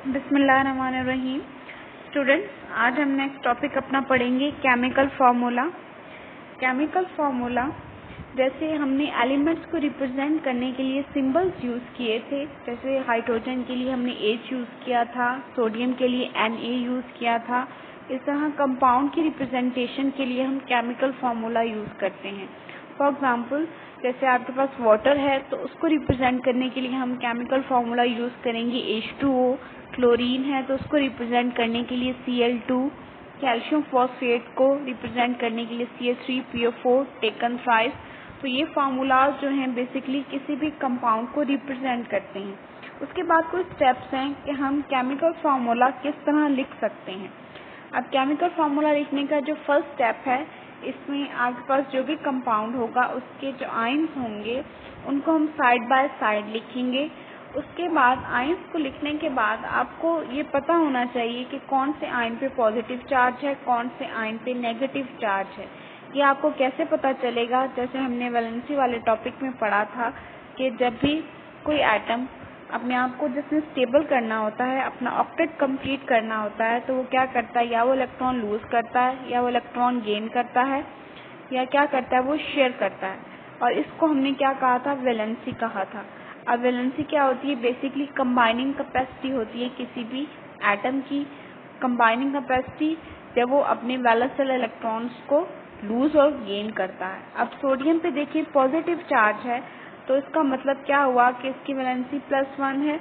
बिस्मिल्लाहिर्रहमानिर्रहीम। स्टूडेंट्स, आज हम नेक्स्ट टॉपिक अपना पढ़ेंगे केमिकल फार्मूला। केमिकल फार्मूला जैसे हमने एलिमेंट्स को रिप्रेजेंट करने के लिए सिंबल्स यूज़ किए थे, जैसे हाइड्रोजन के लिए हमने H यूज़ किया था, सोडियम के लिए Na यूज़ किया था। इस तरह कंपाउंड की रिप्रेजेंटेशन के लिए हम केमिकल फार्मूला यूज़ करते हैं। फॉर एग्जाम्पल, जैसे आपके पास वाटर है तो उसको रिप्रेजेंट करने के लिए हम केमिकल फार्मूला यूज़ करेंगे H2O। क्लोरीन है तो उसको रिप्रेजेंट करने के लिए Cl2। कैल्शियम फॉस्फेट को रिप्रेजेंट करने के लिए CH3PO4 टेकन 5। तो ये फार्मूलाज जो हैं बेसिकली किसी भी कंपाउंड को रिप्रेजेंट करते हैं। उसके बाद कुछ स्टेप्स हैं कि हम केमिकल फार्मूला किस तरह लिख सकते हैं। अब केमिकल फार्मूला लिखने का जो फर्स्ट स्टेप है, इसमें आपके पास जो भी कंपाउंड होगा उसके जो आयन्स होंगे उनको हम साइड बाय साइड लिखेंगे। उसके बाद आयन्स को लिखने के बाद आपको ये पता होना चाहिए कि कौन से आयन पे पॉजिटिव चार्ज है, कौन से आयन पे नेगेटिव चार्ज है। ये आपको कैसे पता चलेगा? जैसे हमने वैलेंसी वाले टॉपिक में पढ़ा था कि जब भी कोई एटम अपने आप को जिसने स्टेबल करना होता है, अपना ऑक्टेट कंप्लीट करना होता है, तो वो क्या करता है, या वो इलेक्ट्रॉन लूज करता है, या वो इलेक्ट्रॉन गेन करता है, या क्या करता है, वो शेयर करता है। और इसको हमने क्या कहा था? वैलेंसी कहा था। अब वैलेंसी क्या होती है? बेसिकली कंबाइनिंग कैपेसिटी होती है किसी भी एटम की। कंबाइनिंग कैपेसिटी जब वो अपने वैलेंस इलेक्ट्रॉन्स को लूज और गेन करता है। अब सोडियम पे देखिए पॉजिटिव चार्ज है, तो इसका मतलब क्या हुआ कि इसकी वैलेंसी +1 है।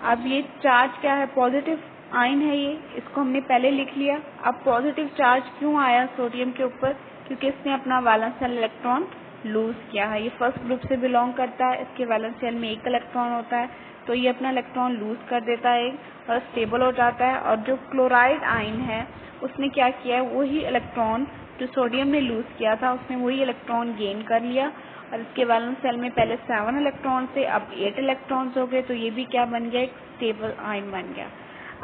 अब ये चार्ज क्या है? पॉजिटिव आयन है ये, इसको हमने पहले लिख लिया। अब पॉजिटिव चार्ज क्यों आया सोडियम के ऊपर? क्योंकि इसने अपना वैलेंस इलेक्ट्रॉन लूज किया है। ये फर्स्ट ग्रुप से बिलोंग करता है, इसके वैलेंस शेल में एक इलेक्ट्रॉन होता है, तो ये अपना इलेक्ट्रॉन लूज कर देता है और स्टेबल हो जाता है। और जो क्लोराइड आयन है उसने क्या किया है? वही इलेक्ट्रॉन जो सोडियम ने लूज किया था उसने वही इलेक्ट्रॉन गेन कर लिया और इसके वैलेंस शेल में पहले 7 इलेक्ट्रॉन थे, अब 8 इलेक्ट्रॉन्स हो गए। तो ये भी क्या बन गया? एक स्टेबल आयन बन गया।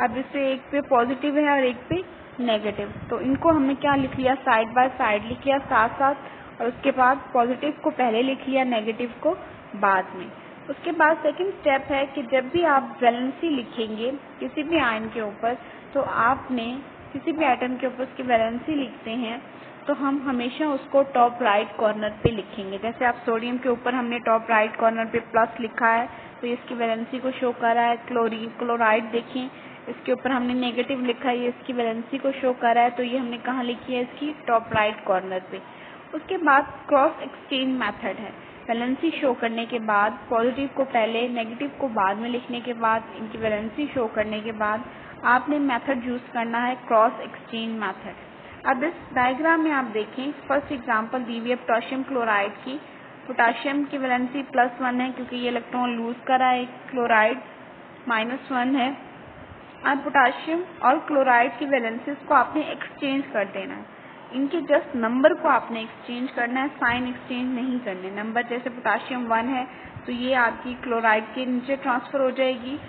अब इससे एक पे पॉजिटिव है और एक पे नेगेटिव, तो इनको हमने क्या लिख लिया? साइड बाय साइड लिख लिया साथ साथ, और उसके बाद पॉजिटिव को पहले लिख लिया, नेगेटिव को बाद में। उसके बाद सेकंड स्टेप है कि जब भी आप वैलेंसी लिखेंगे किसी भी आयन के ऊपर, तो आपने किसी भी एटम के ऊपर उसकी वैलेंसी लिखते हैं तो हम हमेशा उसको टॉप राइट कॉर्नर पे लिखेंगे। जैसे आप सोडियम के ऊपर हमने टॉप राइट कॉर्नर पे प्लस लिखा है तो इसकी वैलेंसी को शो कर रहा है। क्लोराइड देखें, इसके ऊपर हमने नेगेटिव लिखा है, ये इसकी वैलेंसी को शो कर रहा है, तो ये हमने कहाँ लिखी है? इसकी टॉप राइट कॉर्नर पे। उसके बाद क्रॉस एक्सचेंज मेथड है। वैलेंसी शो करने के बाद पॉजिटिव को पहले, नेगेटिव को बाद में लिखने के बाद, इनकी वैलेंसी शो करने के बाद आपने मेथड यूज करना है क्रॉस एक्सचेंज मेथड। अब इस डायग्राम में आप देखें, फर्स्ट एग्जांपल दी हुई है पोटाशियम क्लोराइड की। पोटाशियम की वैलेंसी +1 है क्योंकि ये इलेक्ट्रॉन लूज कर रहा है, क्लोराइड -1 है। अब पोटाशियम और क्लोराइड की वैलेंसीज को आपने एक्सचेंज कर देना है। इनके जस्ट नंबर को आपने एक्सचेंज करना है, साइन एक्सचेंज नहीं करने। नंबर जैसे पोटाशियम 1 है तो ये आपकी क्लोराइड के नीचे ट्रांसफर हो जाएगी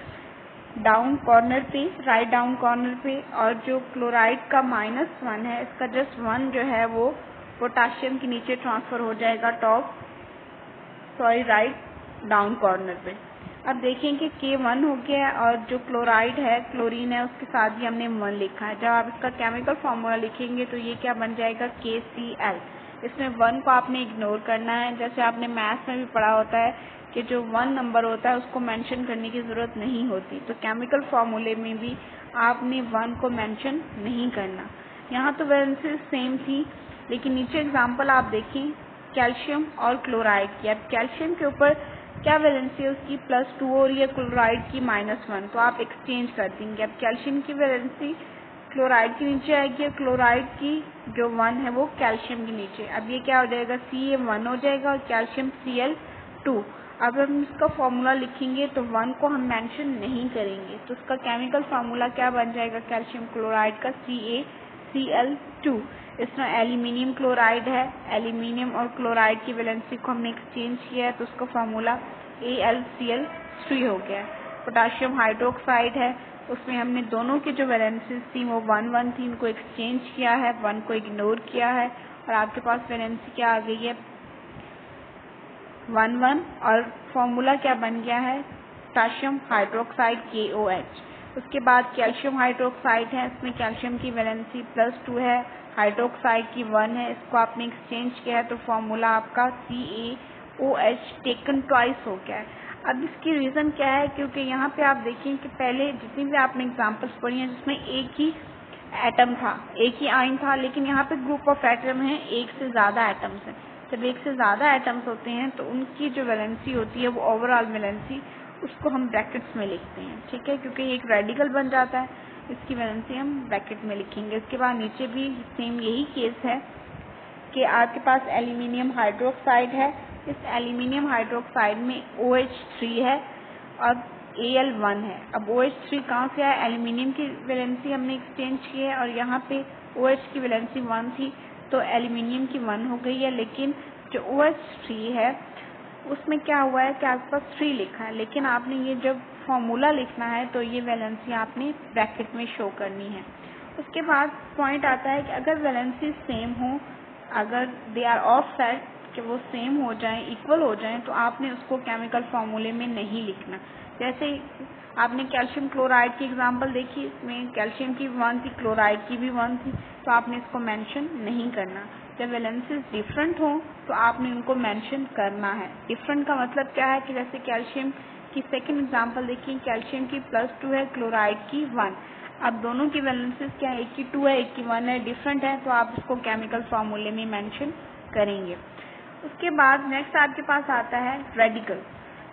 डाउन कॉर्नर पे, राइट डाउन कॉर्नर पे, और जो क्लोराइड का -1 है इसका जस्ट 1 जो है वो पोटाशियम के नीचे ट्रांसफर हो जाएगा राइट डाउन कॉर्नर पे। अब देखें कि K1 हो गया है और जो क्लोराइड है, क्लोरीन है, उसके साथ भी हमने 1 लिखा है। जब आप इसका केमिकल फार्मूला लिखेंगे तो ये क्या बन जाएगा? KCl। इसमें 1 को आपने इग्नोर करना है। जैसे आपने मैथ्स में भी पढ़ा होता है कि जो 1 नंबर होता है उसको मेंशन करने की ज़रूरत नहीं होती, तो केमिकल फार्मूले में भी आपने 1 को मेंशन नहीं करना। यहाँ तो वैलेंसी सेम थी, लेकिन नीचे एग्जाम्पल आप देखें कैल्शियम और क्लोराइड की। अब कैल्शियम के ऊपर क्या वैलेंसी है? उसकी +2 हो रही है, क्लोराइड की -1, तो आप एक्सचेंज कर देंगे। अब कैल्शियम की वैलेंसी क्लोराइड के नीचे आएगी और क्लोराइड की जो 1 है वो कैल्शियम के नीचे। अब ये क्या हो जाएगा? Ca1 हो जाएगा और कैल्शियम Cl2। अब हम इसका फॉर्मूला लिखेंगे तो 1 को हम मेंशन नहीं करेंगे, तो इसका केमिकल फार्मूला क्या बन जाएगा? कैल्शियम क्लोराइड का CaCl2। इसमें एल्यूमिनियम क्लोराइड है, एल्यूमिनियम और क्लोराइड की वैलेंसी को हमने एक्सचेंज किया है तो उसका फार्मूला AlCl3 हो गया है। पोटाशियम हाइड्रोक्साइड है, उसमें हमने दोनों की जो वैलेंसीज थी वो 1-1 थी, इनको एक्सचेंज किया है, 1 को इग्नोर किया है और आपके पास वैलेंसी क्या आ गई है? 1-1, और फॉर्मूला क्या बन गया है? Potassium hydroxide KOH। उसके बाद कैल्शियम हाइड्रोक्साइड है, इसमें कैल्शियम की वैलेंसी +2 है, हाइड्रोक्साइड की 1 है, इसको आपने एक्सचेंज किया है तो फॉर्मूला आपका CaOH टेकन ट्वाइस हो गया है। अब इसकी रीज़न क्या है, क्योंकि यहाँ पे आप देखें कि पहले जितनी भी आपने एग्जाम्पल्स पढ़ी हैं जिसमें एक ही एटम था, एक ही आयन था, लेकिन यहाँ पे ग्रुप ऑफ एटम है, एक से ज़्यादा एटम्स हैं। जब एक से ज़्यादा एटम्स होते हैं तो उनकी जो वैलेंसी होती है वो ओवरऑल वैलेंसी, उसको हम ब्रैकेट्स में लिखते हैं, ठीक है, क्योंकि एक रेडिकल बन जाता है, इसकी वैलेंसी हम ब्रैकेट में लिखेंगे। इसके बाद नीचे भी सेम यही केस है कि आपके पास एल्यूमिनियम हाइड्रोक्साइड है, इस एल्यूमिनियम हाइड्रोक्साइड में OH3 है और Al1 है। अब OH3 कहाँ से आया, एल्यूमिनियम की वैलेंसी हमने एक्सचेंज की है और यहाँ पे OH की वैलेंसी 1 थी तो एल्यूमिनियम की 1 हो गई है, लेकिन जो OH3 है उसमें क्या हुआ है कि आपके पास 3 लिखा है, लेकिन आपने ये जब फॉर्मूला लिखना है तो ये वैलेंसी आपने ब्रैकेट में शो करनी है। उसके बाद पॉइंट आता है कि अगर वैलेंसी सेम हो, अगर दे आर ऑफसेट कि वो सेम हो जाएं, इक्वल हो जाएं, तो आपने उसको केमिकल फार्मूले में नहीं लिखना। जैसे आपने कैल्शियम क्लोराइड की एग्जांपल देखी, इसमें कैल्शियम की 1 थी, क्लोराइड की भी 1 थी, तो आपने इसको मेंशन नहीं करना। जब वैलेंसीज डिफरेंट हो तो आपने उनको मेंशन करना है। डिफरेंट का मतलब क्या है कि जैसे कैल्शियम की सेकेंड एग्जाम्पल देखिए, कैल्शियम की +2 है, क्लोराइड की 1। अब दोनों की वैलेंसीज क्या है, एक की 2 है, एक की 1 है, डिफरेंट है, तो आप इसको केमिकल फार्मूले में मेंशन करेंगे। उसके बाद नेक्स्ट आपके पास आता है रेडिकल।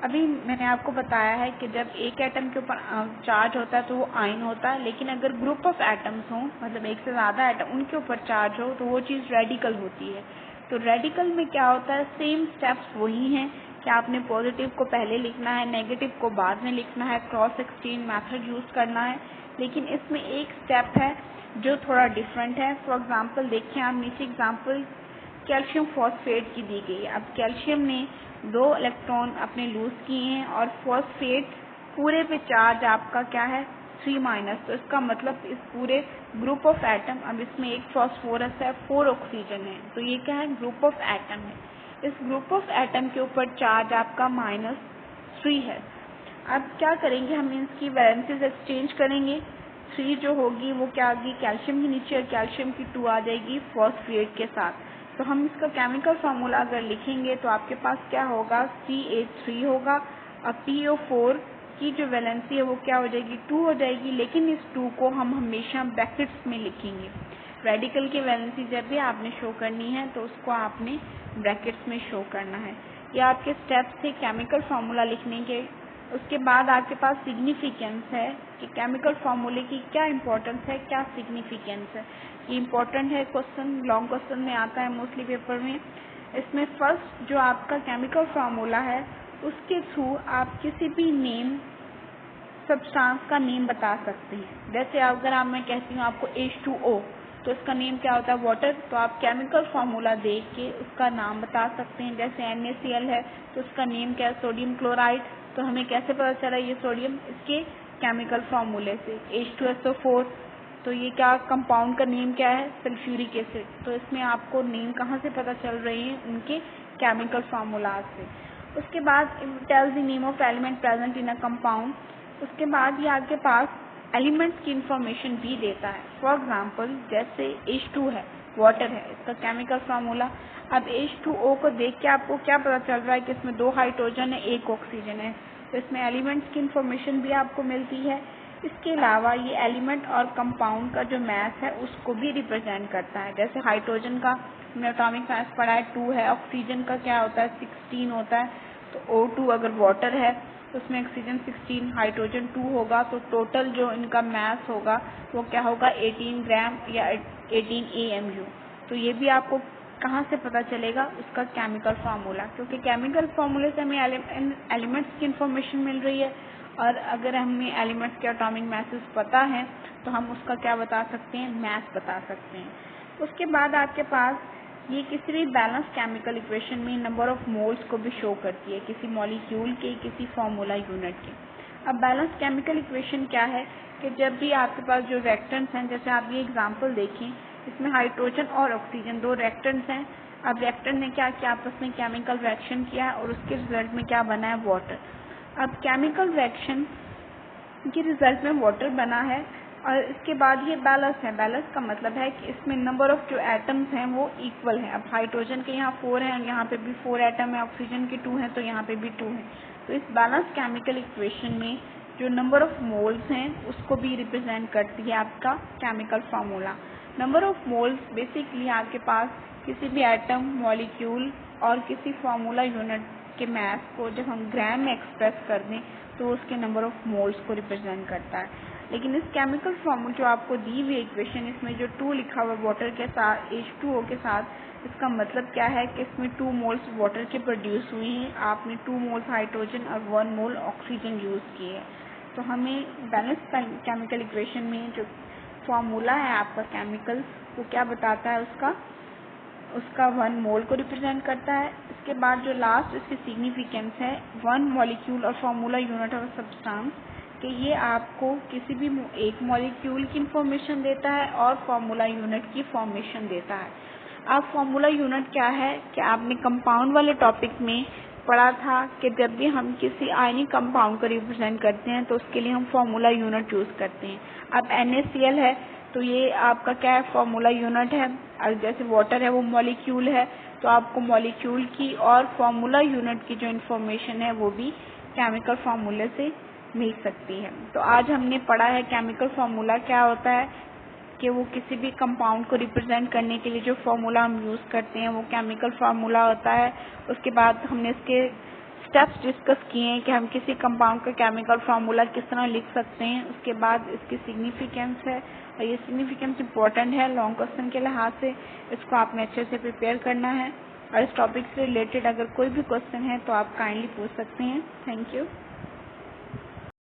अभी मैंने आपको बताया है कि जब एक एटम के ऊपर चार्ज होता है तो वो आयन होता है, लेकिन अगर ग्रुप ऑफ एटम्स हों, मतलब एक से ज़्यादा एटम उनके ऊपर चार्ज हो तो वो चीज़ रेडिकल होती है। तो रेडिकल में क्या होता है, सेम स्टेप्स वही हैं कि आपने पॉजिटिव को पहले लिखना है, नेगेटिव को बाद में लिखना है, क्रॉस एक्सचेंज मेथड यूज़ करना है, लेकिन इसमें एक स्टेप है जो थोड़ा डिफरेंट है। फॉर एग्जाम्पल देखिए, आप नीचे एग्जाम्पल कैल्शियम फॉस्फेट की दी गई है। अब कैल्शियम ने 2 इलेक्ट्रॉन अपने लूज किए हैं और फॉस्फेट पूरे पे चार्ज आपका क्या है 3-, तो इसका मतलब इस पूरे ग्रुप ऑफ एटम, अब इसमें एक फॉस्फोरस है, 4 ऑक्सीजन है, तो ये क्या है, ग्रुप ऑफ एटम है। इस ग्रुप ऑफ एटम के ऊपर चार्ज आपका -3 है। अब क्या करेंगे, हम इसकी वैलेंसीज एक्सचेंज करेंगे। 3 जो होगी वो क्या होगी, कैल्शियम के नीचे, और कैल्शियम की 2 आ जाएगी फॉस्फेट के साथ। तो हम इसका केमिकल फार्मूला अगर लिखेंगे तो आपके पास क्या होगा, CA3 होगा, और PO4 की जो वैलेंसी है वो क्या हो जाएगी, 2 हो जाएगी, लेकिन इस 2 को हम हमेशा ब्रैकेट्स में लिखेंगे। रेडिकल की वैलेंसी जब भी आपने शो करनी है तो उसको आपने ब्रैकेट्स में शो करना है। ये आपके स्टेप्स थे केमिकल फार्मूला लिखने के। उसके बाद आपके पास सिग्निफिकेंस है कि केमिकल फार्मूले की क्या इंपॉर्टेंस है, क्या सिग्निफिकेंस है। ये इम्पोर्टेंट है, क्वेश्चन लॉन्ग क्वेश्चन में आता है मोस्टली पेपर में। इसमें फर्स्ट जो आपका केमिकल फार्मूला है उसके थ्रू आप किसी भी नेम सब्सटेंस का नेम बता सकते हैं। जैसे अगर आप मैं कहती हूँ आपको H2O, तो इसका नेम क्या होता है, वाटर, तो आप केमिकल फार्मूला देख के उसका नाम बता सकते हैं। जैसे NaCl है तो उसका नेम क्या है, सोडियम क्लोराइड, तो हमें कैसे पता चला ये सोडियम, इसके केमिकल फार्मूले से। H2SO4, तो ये क्या कंपाउंड का नेम क्या है, सल्फ्यूरिक एसिड, तो इसमें आपको नेम कहाँ से पता चल रहे हैं, उनके केमिकल फार्मूला से। उसके बाद tells the name of element present in a compound. उसके बाद ये आपके पास एलिमेंट्स की इंफॉर्मेशन भी देता है। फॉर एग्जांपल जैसे H2 है, वाटर है, इसका केमिकल फार्मूला। अब H2O को देख के आपको क्या पता चल रहा है कि इसमें 2 हाइड्रोजन है, 1 ऑक्सीजन है, तो इसमें एलिमेंट्स की इंफॉर्मेशन भी आपको मिलती है। इसके अलावा ये एलिमेंट और कंपाउंड का जो मैथ है उसको भी रिप्रेजेंट करता है। जैसे हाइड्रोजन का हमने एटॉमिक मास पढ़ा है 2 है, ऑक्सीजन का क्या होता है 16 होता है, तो O2 अगर वाटर है तो उसमें ऑक्सीजन 16, हाइड्रोजन 2 होगा, तो टोटल जो इनका मास होगा वो क्या होगा 18 ग्राम या 18 AMU। तो ये भी आपको कहाँ से पता चलेगा, उसका केमिकल फार्मूला, क्योंकि केमिकल फार्मूले से हमें एलिमेंट्स की इंफॉर्मेशन मिल रही है, और अगर हमें एलिमेंट्स के एटॉमिक मासेस पता है तो हम उसका क्या बता सकते हैं, मास बता सकते हैं। उसके बाद आपके पास ये किसी भी बैलेंस केमिकल इक्वेशन में नंबर ऑफ मोल्स को भी शो करती है, किसी मॉलिक्यूल के, किसी फॉर्मूला यूनिट के। अब बैलेंस केमिकल इक्वेशन क्या है कि जब भी आपके पास जो रिएक्टेंट्स हैं, जैसे आप ये एग्जांपल देखें, इसमें हाइड्रोजन और ऑक्सीजन 2 रिएक्टेंट्स हैं। अब रिएक्टेंट ने क्या किया, आपस में केमिकल रिएक्शन किया और उसके रिजल्ट में क्या बना है, वाटर। अब केमिकल रिएक्शन कि रिजल्ट में वाटर बना है। और इसके बाद ये बैलेंस है। बैलेंस का मतलब है कि इसमें नंबर ऑफ जो एटम्स हैं वो इक्वल है। अब हाइड्रोजन के यहाँ 4 हैं, यहाँ पे भी 4 एटम है, ऑक्सीजन के 2 हैं, तो यहाँ पे भी 2 हैं। तो इस बैलेंस केमिकल इक्वेशन में जो नंबर ऑफ मोल्स हैं उसको भी रिप्रेजेंट करती है आपका chemical formula. Number of moles basically आपके पास किसी भी एटम, मॉलिक्यूल और किसी फार्मूला यूनिट के मास को जब हम ग्राम में एक्सप्रेस कर दें तो उसके नंबर ऑफ मोल्स को रिप्रेजेंट करता है। लेकिन इस केमिकल फॉर्मूला जो आपको दी हुई इक्वेशन, इसमें जो 2 लिखा हुआ वाटर के साथ H2O के साथ, इसका मतलब क्या है कि इसमें 2 मोल्स वाटर के प्रोड्यूस हुए हैं। आपने 2 मोल्स हाइड्रोजन और 1 मोल ऑक्सीजन यूज़ किए हैं। तो हमें बैलेंस केमिकल इक्वेशन में जो फॉर्मूला है आपका केमिकल, वो क्या बताता है, उसका 1 मोल को रिप्रेजेंट करता है। इसके बाद जो लास्ट इसकी सिग्निफिकेंस है 1 मॉलिक्यूल और फार्मूला यूनिट ऑफ सब्सटेंस, कि ये आपको किसी भी एक मॉलिक्यूल की इंफॉर्मेशन देता है और फार्मूला यूनिट की फॉर्मेशन देता है। अब फार्मूला यूनिट क्या है कि आपने कंपाउंड वाले टॉपिक में पढ़ा था कि जब भी हम किसी आयनिक कंपाउंड को रिप्रेजेंट करते हैं तो उसके लिए हम फार्मूला यूनिट यूज़ करते हैं। अब NaCl है तो ये आपका क्या है, फार्मूला यूनिट है। और जैसे वाटर है वो मॉलिक्यूल है, तो आपको मॉलिक्यूल की और फार्मूला यूनिट की जो इन्फॉर्मेशन है वो भी केमिकल फार्मूले से मिल सकती है। तो आज हमने पढ़ा है केमिकल फार्मूला क्या होता है, कि वो किसी भी कंपाउंड को रिप्रेजेंट करने के लिए जो फार्मूला हम यूज़ करते हैं वो केमिकल फार्मूला होता है। उसके बाद हमने इसके स्टेप्स डिस्कस किए हैं कि हम किसी कंपाउंड का केमिकल फार्मूला किस तरह लिख सकते हैं। उसके बाद इसकी सिग्निफिकेंस है, और ये सिग्निफिकेंस इंपॉर्टेंट है लॉन्ग क्वेश्चन के लिहाज से। इसको आपने अच्छे से प्रिपेयर करना है, और इस टॉपिक से रिलेटेड अगर कोई भी क्वेश्चन है तो आप काइंडली पूछ सकते हैं। Thank you.